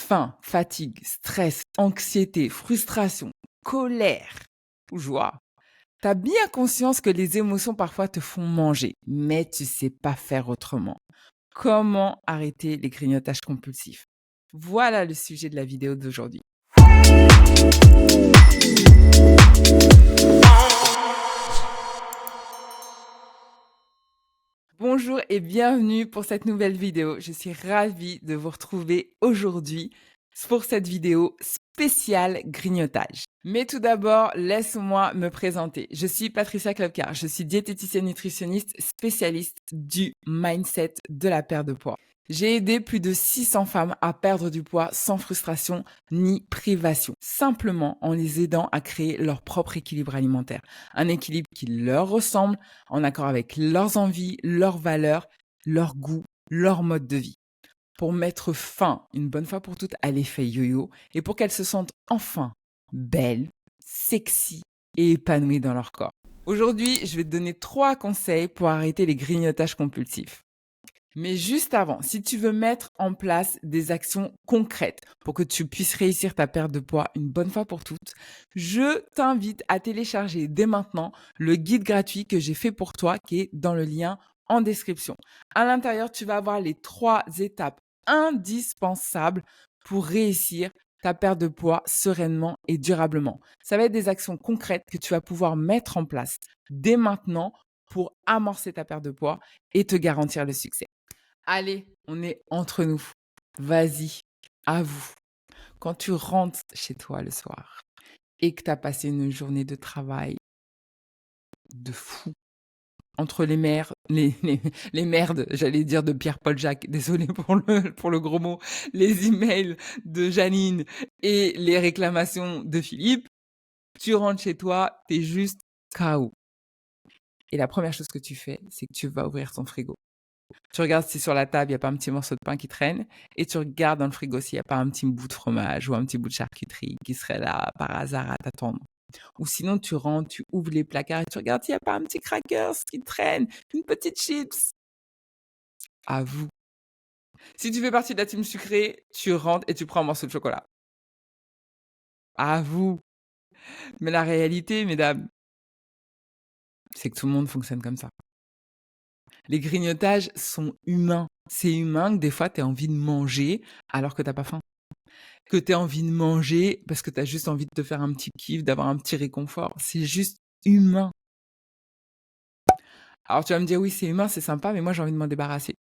faim, fatigue, stress, anxiété, frustration, colère ou joie. Tu as bien conscience que les émotions parfois te font manger, mais tu sais pas faire autrement. Comment arrêter les grignotages compulsifs? Voilà le sujet de la vidéo d'aujourd'hui. Bonjour et bienvenue pour cette nouvelle vidéo. Je suis ravie de vous retrouver aujourd'hui pour cette vidéo spéciale grignotage. Mais tout d'abord, laisse-moi me présenter. Je suis Patricia Klopkar, je suis diététicienne nutritionniste spécialiste du mindset de la perte de poids. J'ai aidé plus de 600 femmes à perdre du poids sans frustration ni privation, simplement en les aidant à créer leur propre équilibre alimentaire. Un équilibre qui leur ressemble, en accord avec leurs envies, leurs valeurs, leurs goûts, leur mode de vie. Pour mettre fin, une bonne fois pour toutes, à l'effet yo-yo et pour qu'elles se sentent enfin belles, sexy et épanouies dans leur corps. Aujourd'hui, je vais te donner 3 conseils pour arrêter les grignotages compulsifs. Mais juste avant, si tu veux mettre en place des actions concrètes pour que tu puisses réussir ta perte de poids une bonne fois pour toutes, je t'invite à télécharger dès maintenant le guide gratuit que j'ai fait pour toi qui est dans le lien en description. À l'intérieur, tu vas avoir les 3 étapes indispensables pour réussir ta perte de poids sereinement et durablement. Ça va être des actions concrètes que tu vas pouvoir mettre en place dès maintenant pour amorcer ta perte de poids et te garantir le succès. Allez, on est entre nous. Vas-y, avoue. Quand tu rentres chez toi le soir et que tu as passé une journée de travail de fou, entre les merdes, j'allais dire de Pierre-Paul Jacques, désolé pour le gros mot, les emails de Janine et les réclamations de Philippe, tu rentres chez toi, t'es juste KO. Et la première chose que tu fais, c'est que tu vas ouvrir ton frigo. Tu regardes si sur la table, il n'y a pas un petit morceau de pain qui traîne et tu regardes dans le frigo s'il n'y a pas un petit bout de fromage ou un petit bout de charcuterie qui serait là par hasard à t'attendre. Ou sinon, tu rentres, tu ouvres les placards et tu regardes s'il n'y a pas un petit crackers qui traîne, une petite chips. Avoue. Si tu fais partie de la team sucrée, tu rentres et tu prends un morceau de chocolat. Avoue. Mais la réalité, mesdames, c'est que tout le monde fonctionne comme ça. Les grignotages sont humains. C'est humain que des fois, tu as envie de manger alors que tu n'as pas faim. Que tu aies envie de manger parce que tu as juste envie de te faire un petit kiff, d'avoir un petit réconfort. C'est juste humain. Alors tu vas me dire, oui, c'est humain, c'est sympa, mais moi j'ai envie de m'en débarrasser.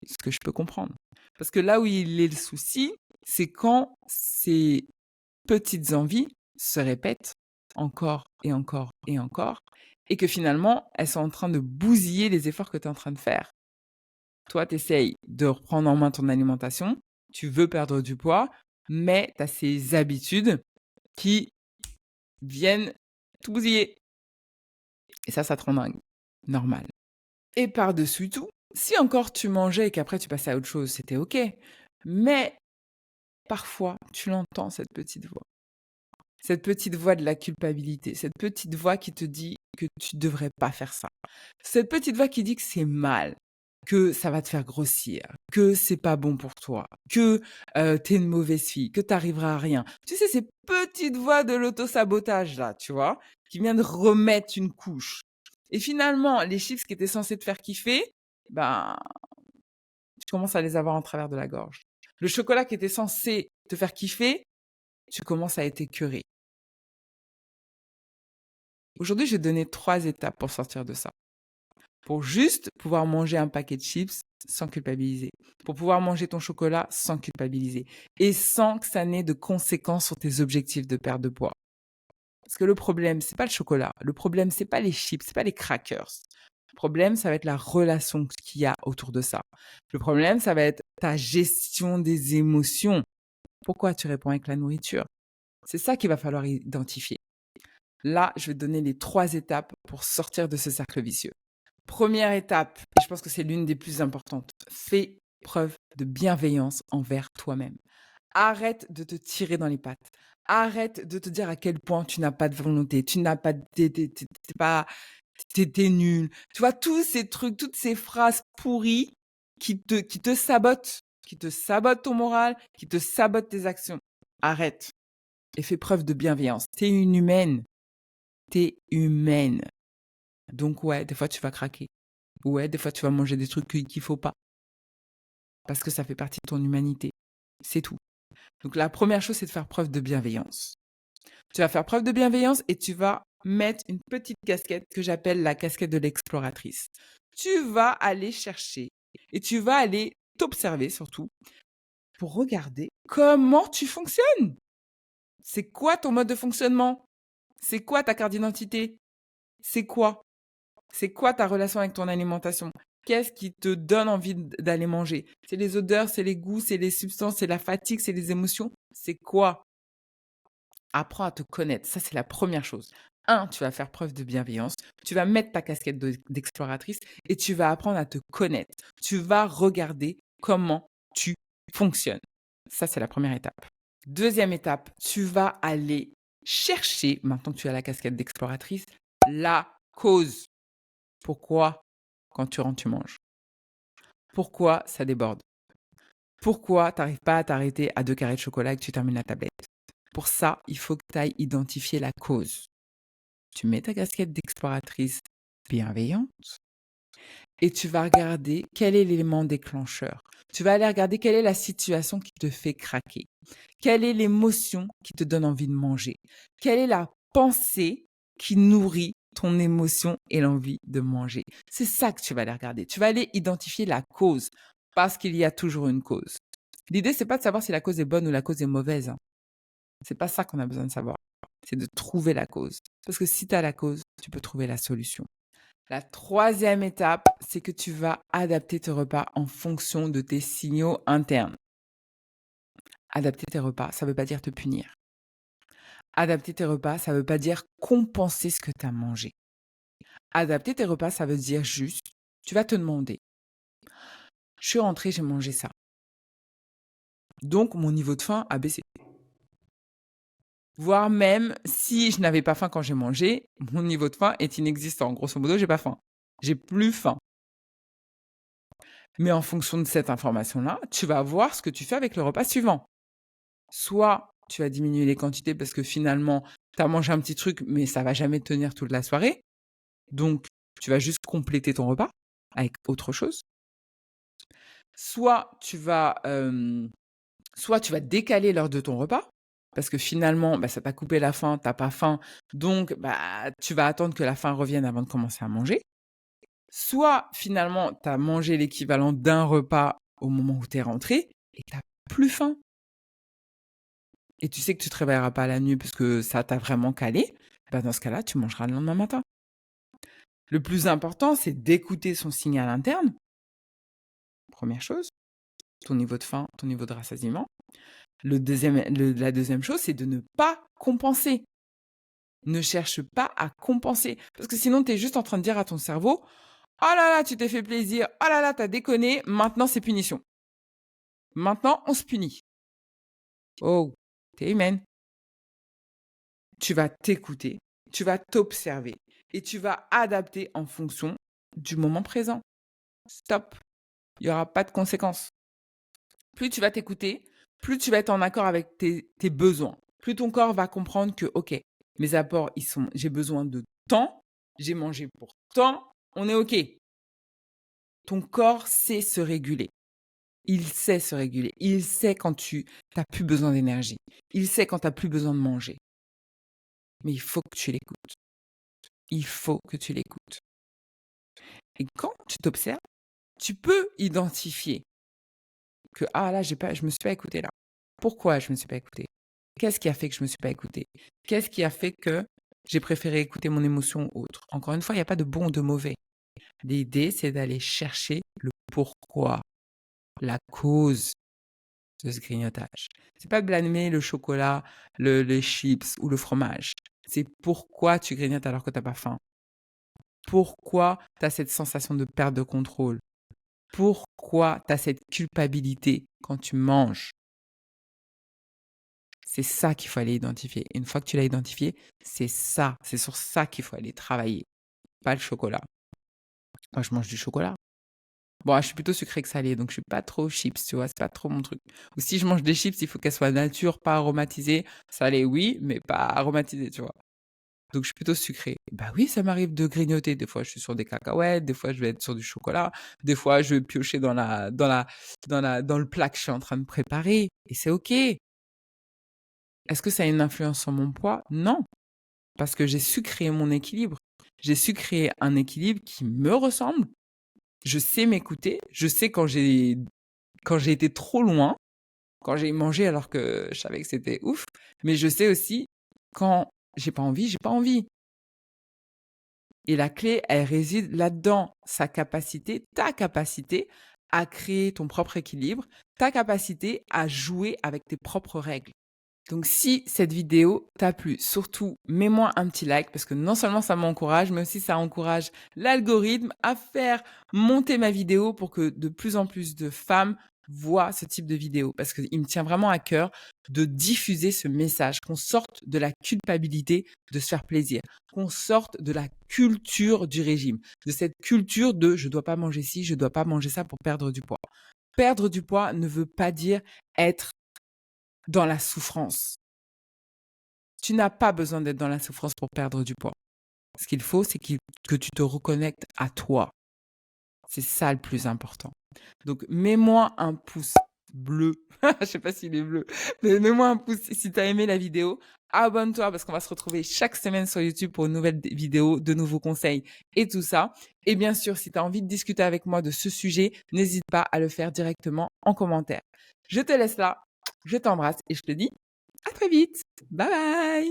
Ce que je peux comprendre. Parce que là où il est le souci, c'est quand ces petites envies se répètent encore et encore et encore, et que finalement, elles sont en train de bousiller les efforts que tu es en train de faire. Toi, tu essayes de reprendre en main ton alimentation, tu veux perdre du poids, mais tu as ces habitudes qui viennent tout bousiller. Et ça te rend dingue. Normal. Et par-dessus tout, si encore tu mangeais et qu'après tu passais à autre chose, c'était OK. Mais parfois, tu l'entends, cette petite voix. Cette petite voix de la culpabilité. Cette petite voix qui te dit que tu ne devrais pas faire ça. Cette petite voix qui dit que c'est mal, que ça va te faire grossir, que c'est pas bon pour toi, que t'es une mauvaise fille, que t'arriveras à rien. Tu sais, ces petites voix de l'auto-sabotage là, tu vois, qui viennent de remettre une couche. Et finalement, les chips qui étaient censés te faire kiffer, ben, tu commences à les avoir en travers de la gorge. Le chocolat qui était censé te faire kiffer, tu commences à être écœuré. Aujourd'hui, je vais te donner 3 étapes pour sortir de ça. Pour juste pouvoir manger un paquet de chips sans culpabiliser. Pour pouvoir manger ton chocolat sans culpabiliser. Et sans que ça n'ait de conséquences sur tes objectifs de perte de poids. Parce que le problème, c'est pas le chocolat. Le problème, c'est pas les chips, c'est pas les crackers. Le problème, ça va être la relation qu'il y a autour de ça. Le problème, ça va être ta gestion des émotions. Pourquoi tu réponds avec la nourriture? C'est ça qu'il va falloir identifier. Là, je vais te donner les 3 étapes pour sortir de ce cercle vicieux. Première étape, et je pense que c'est l'une des plus importantes, fais preuve de bienveillance envers toi-même. Arrête de te tirer dans les pattes. Arrête de te dire à quel point tu n'as pas de volonté, tu n'as pas, t'es nul. Tu vois, tous ces trucs, toutes ces phrases pourries qui te sabotent, qui te sabotent ton moral, qui te sabotent tes actions. Arrête et fais preuve de bienveillance. T'es une humaine. T'es humaine. Donc ouais, des fois tu vas craquer. Ouais, des fois tu vas manger des trucs qu'il faut pas. Parce que ça fait partie de ton humanité. C'est tout. Donc la première chose, c'est de faire preuve de bienveillance. Tu vas faire preuve de bienveillance et tu vas mettre une petite casquette que j'appelle la casquette de l'exploratrice. Tu vas aller chercher et tu vas aller t'observer surtout pour regarder comment tu fonctionnes. C'est quoi ton mode de fonctionnement? C'est quoi ta carte d'identité? C'est quoi? C'est quoi ta relation avec ton alimentation? Qu'est-ce qui te donne envie d'aller manger? C'est les odeurs, c'est les goûts, c'est les substances, c'est la fatigue, c'est les émotions? C'est quoi? Apprends à te connaître. Ça, c'est la première chose. Un, tu vas faire preuve de bienveillance. Tu vas mettre ta casquette d'exploratrice et tu vas apprendre à te connaître. Tu vas regarder comment tu fonctionnes. Ça, c'est la première étape. Deuxième étape, tu vas aller chercher, maintenant que tu as la casquette d'exploratrice, la cause. Pourquoi, quand tu rentres, tu manges? Pourquoi ça déborde? Pourquoi tu n'arrives pas à t'arrêter à 2 carrés de chocolat et que tu termines la tablette? Pour ça, il faut que tu ailles identifier la cause. Tu mets ta casquette d'exploratrice bienveillante et tu vas regarder quel est l'élément déclencheur. Tu vas aller regarder quelle est la situation qui te fait craquer. Quelle est l'émotion qui te donne envie de manger? Quelle est la pensée qui nourrit ton émotion et l'envie de manger? C'est ça que tu vas aller regarder. Tu vas aller identifier la cause parce qu'il y a toujours une cause. L'idée, c'est pas de savoir si la cause est bonne ou la cause est mauvaise, hein. C'est pas ça qu'on a besoin de savoir. C'est de trouver la cause. Parce que si tu as la cause, tu peux trouver la solution. La troisième étape, c'est que tu vas adapter tes repas en fonction de tes signaux internes. Adapter tes repas, ça ne veut pas dire te punir. Adapter tes repas, ça ne veut pas dire compenser ce que tu as mangé. Adapter tes repas, ça veut dire juste, tu vas te demander, je suis rentrée, j'ai mangé ça. Donc, mon niveau de faim a baissé. Voire même, si je n'avais pas faim quand j'ai mangé, mon niveau de faim est inexistant. Grosso modo, j'ai pas faim. J'ai plus faim. Mais en fonction de cette information-là, tu vas voir ce que tu fais avec le repas suivant. Soit tu vas diminuer les quantités parce que finalement, tu as mangé un petit truc, mais ça va jamais tenir toute la soirée. Donc, tu vas juste compléter ton repas avec autre chose. Soit tu vas décaler l'heure de ton repas parce que finalement, ça t'a coupé la faim, t'as pas faim. Donc, tu vas attendre que la faim revienne avant de commencer à manger. Soit finalement, tu as mangé l'équivalent d'un repas au moment où tu es rentré et tu n'as plus faim. Et tu sais que tu ne te réveilleras pas la nuit parce que ça t'a vraiment calé. Dans ce cas-là, tu mangeras le lendemain matin. Le plus important, c'est d'écouter son signal interne. Première chose, ton niveau de faim, ton niveau de rassasiement. La deuxième chose, c'est de ne pas compenser. Ne cherche pas à compenser. Parce que sinon, tu es juste en train de dire à ton cerveau, oh là là, tu t'es fait plaisir. Oh là là, t'as déconné. Maintenant, c'est punition. Maintenant, on se punit. Oh, t'es humaine. Tu vas t'écouter, tu vas t'observer et tu vas adapter en fonction du moment présent. Stop. Il n'y aura pas de conséquences. Plus tu vas t'écouter, plus tu vas être en accord avec tes besoins. Plus ton corps va comprendre que, OK, mes apports, j'ai besoin de temps, j'ai mangé pour temps, on est OK. Ton corps sait se réguler. Il sait se réguler. Il sait quand tu n'as plus besoin d'énergie. Il sait quand tu n'as plus besoin de manger. Mais il faut que tu l'écoutes. Il faut que tu l'écoutes. Et quand tu t'observes, tu peux identifier que ah là, je me suis pas écoutée là. Pourquoi je me suis pas écoutée? Qu'est-ce qui a fait que je me suis pas écoutée? Qu'est-ce qui a fait que j'ai préféré écouter mon émotion ou autre? Encore une fois, il n'y a pas de bon ou de mauvais. L'idée, c'est d'aller chercher le pourquoi, la cause de ce grignotage. C'est pas de blâmer le chocolat, les chips ou le fromage. C'est pourquoi tu grignotes alors que tu n'as pas faim. Pourquoi tu as cette sensation de perte de contrôle? Pourquoi tu as cette culpabilité quand tu manges? C'est ça qu'il faut aller identifier. Une fois que tu l'as identifié, c'est sur ça qu'il faut aller travailler, pas le chocolat. Moi, je mange du chocolat. Bon, je suis plutôt sucrée que salée, donc je suis pas trop chips, tu vois, c'est pas trop mon truc. Ou si je mange des chips, il faut qu'elles soient nature, pas aromatisées. Salées, oui, mais pas aromatisées, tu vois. Donc je suis plutôt sucrée. Bah oui, ça m'arrive de grignoter. Des fois, je suis sur des cacahuètes, des fois, je vais être sur du chocolat, des fois, je vais piocher dans le plat que je suis en train de préparer. Et c'est OK. Est-ce que ça a une influence sur mon poids? Non, parce que j'ai su créer mon équilibre. J'ai su créer un équilibre qui me ressemble. Je sais m'écouter. Je sais quand j'ai été trop loin, quand j'ai mangé alors que je savais que c'était ouf. Mais je sais aussi quand j'ai pas envie, j'ai pas envie. Et la clé, elle réside là-dedans, ta capacité à créer ton propre équilibre, ta capacité à jouer avec tes propres règles. Donc si cette vidéo t'a plu, surtout mets-moi un petit like parce que non seulement ça m'encourage, mais aussi ça encourage l'algorithme à faire monter ma vidéo pour que de plus en plus de femmes voient ce type de vidéo. Parce qu'il me tient vraiment à cœur de diffuser ce message, qu'on sorte de la culpabilité de se faire plaisir, qu'on sorte de la culture du régime, de cette culture de je dois pas manger ci, je dois pas manger ça pour perdre du poids. Perdre du poids ne veut pas dire être dans la souffrance. Tu n'as pas besoin d'être dans la souffrance pour perdre du poids. Ce qu'il faut, c'est que tu te reconnectes à toi. C'est ça le plus important. Donc, mets-moi un pouce bleu. Je sais pas s'il est bleu, mais mets-moi un pouce si tu as aimé la vidéo. Abonne-toi parce qu'on va se retrouver chaque semaine sur YouTube pour une nouvelle vidéo, de nouveaux conseils et tout ça. Et bien sûr, si tu as envie de discuter avec moi de ce sujet, n'hésite pas à le faire directement en commentaire. Je te laisse là, je t'embrasse et je te dis à très vite. Bye bye.